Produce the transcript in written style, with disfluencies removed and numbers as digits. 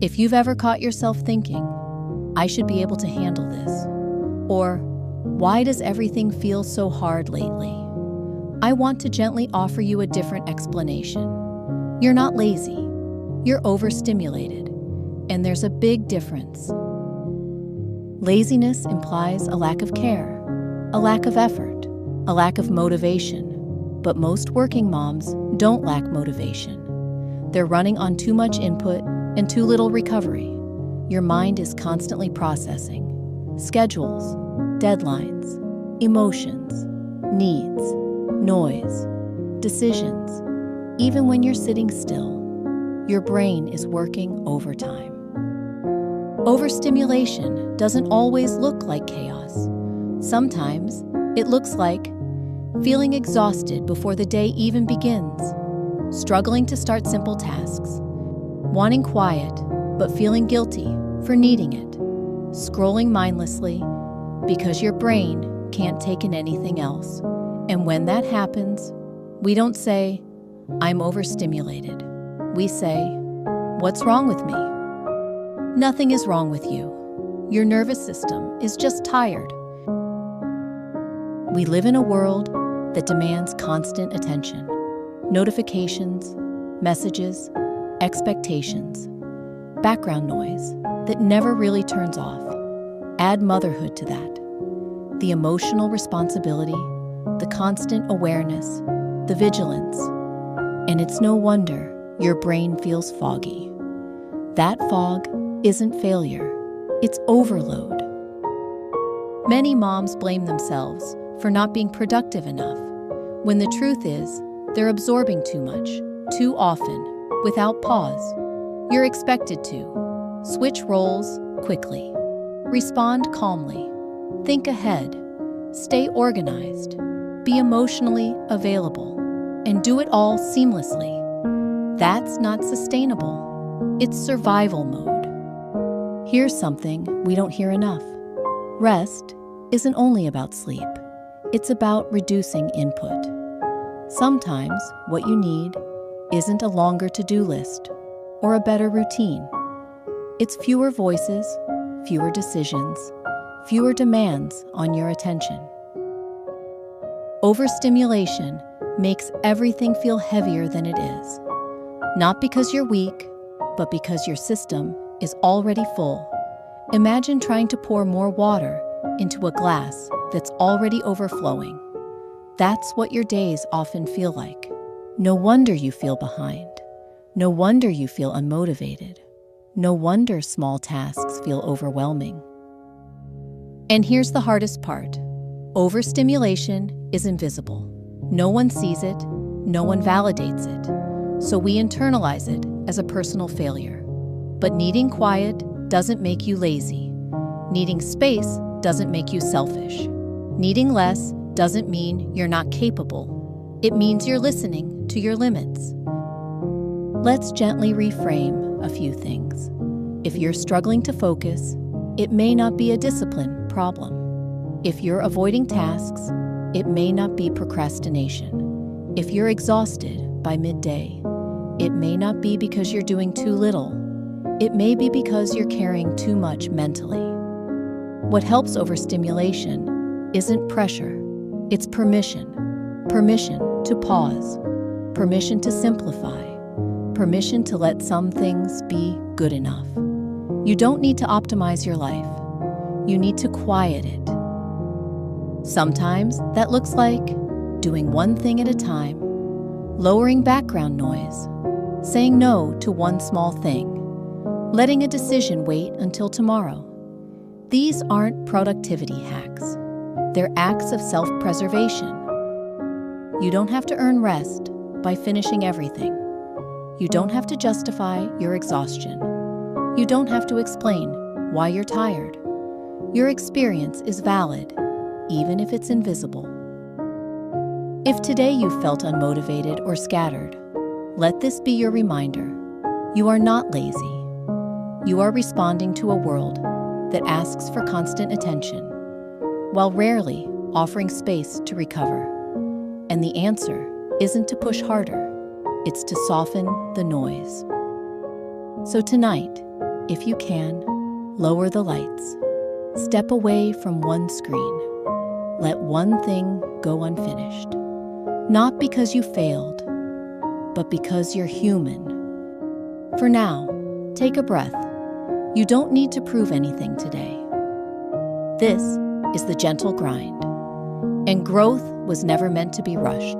If you've ever caught yourself thinking, I should be able to handle this, or why does everything feel so hard lately? I want to gently offer you a different explanation. You're not lazy, you're overstimulated, and there's a big difference. Laziness implies a lack of care, a lack of effort, a lack of motivation. But most working moms don't lack motivation. They're running on too much input and too little recovery. Your mind is constantly processing schedules, deadlines, emotions, needs, noise, decisions. Even when you're sitting still, your brain is working overtime. Overstimulation doesn't always look like chaos. Sometimes it looks like feeling exhausted before the day even begins, struggling to start simple tasks, wanting quiet but feeling guilty for needing it, scrolling mindlessly because your brain can't take in anything else. And when that happens, we don't say, I'm overstimulated. We say, what's wrong with me? Nothing is wrong with you. Your nervous system is just tired. We live in a world that demands constant attention. Notifications, messages, expectations, background noise that never really turns off. Add motherhood to that. The emotional responsibility, the constant awareness, the vigilance. And it's no wonder your brain feels foggy. That fog isn't failure, it's overload. Many moms blame themselves for not being productive enough, when the truth is, they're absorbing too much, too often, without pause. You're expected to switch roles quickly, respond calmly, think ahead, stay organized, be emotionally available, and do it all seamlessly. That's not sustainable. It's survival mode. Here's something we don't hear enough. Rest isn't only about sleep. It's about reducing input. Sometimes what you need isn't a longer to-do list or a better routine. It's fewer voices, fewer decisions, fewer demands on your attention. Overstimulation makes everything feel heavier than it is. Not because you're weak, but because your system is already full. Imagine trying to pour more water into a glass that's already overflowing. That's what your days often feel like. No wonder you feel behind. No wonder you feel unmotivated. No wonder small tasks feel overwhelming. And here's the hardest part. Overstimulation is invisible. No one sees it, no one validates it, so we internalize it as a personal failure. But needing quiet doesn't make you lazy. Needing space doesn't make you selfish. Needing less doesn't mean you're not capable. It means you're listening to your limits. Let's gently reframe a few things. If you're struggling to focus, it may not be a discipline problem. If you're avoiding tasks, it may not be procrastination. If you're exhausted by midday, it may not be because you're doing too little. It may be because you're carrying too much mentally. What helps overstimulation isn't pressure, it's permission. Permission to pause, permission to simplify, permission to let some things be good enough. You don't need to optimize your life. You need to quiet it. Sometimes that looks like doing one thing at a time, lowering background noise, saying no to one small thing, letting a decision wait until tomorrow. These aren't productivity hacks. They're acts of self-preservation. You don't have to earn rest by finishing everything. You don't have to justify your exhaustion. You don't have to explain why you're tired. Your experience is valid, even if it's invisible. If today you felt unmotivated or scattered, let this be your reminder. You are not lazy. You are responding to a world that asks for constant attention, while rarely offering space to recover. And the answer isn't to push harder, it's to soften the noise. So tonight, If you can, lower the lights. Step away from one screen. Let one thing go unfinished. Not because you failed, but because you're human. For now, take a breath. You don't need to prove anything today. This is the gentle grind. And growth was never meant to be rushed.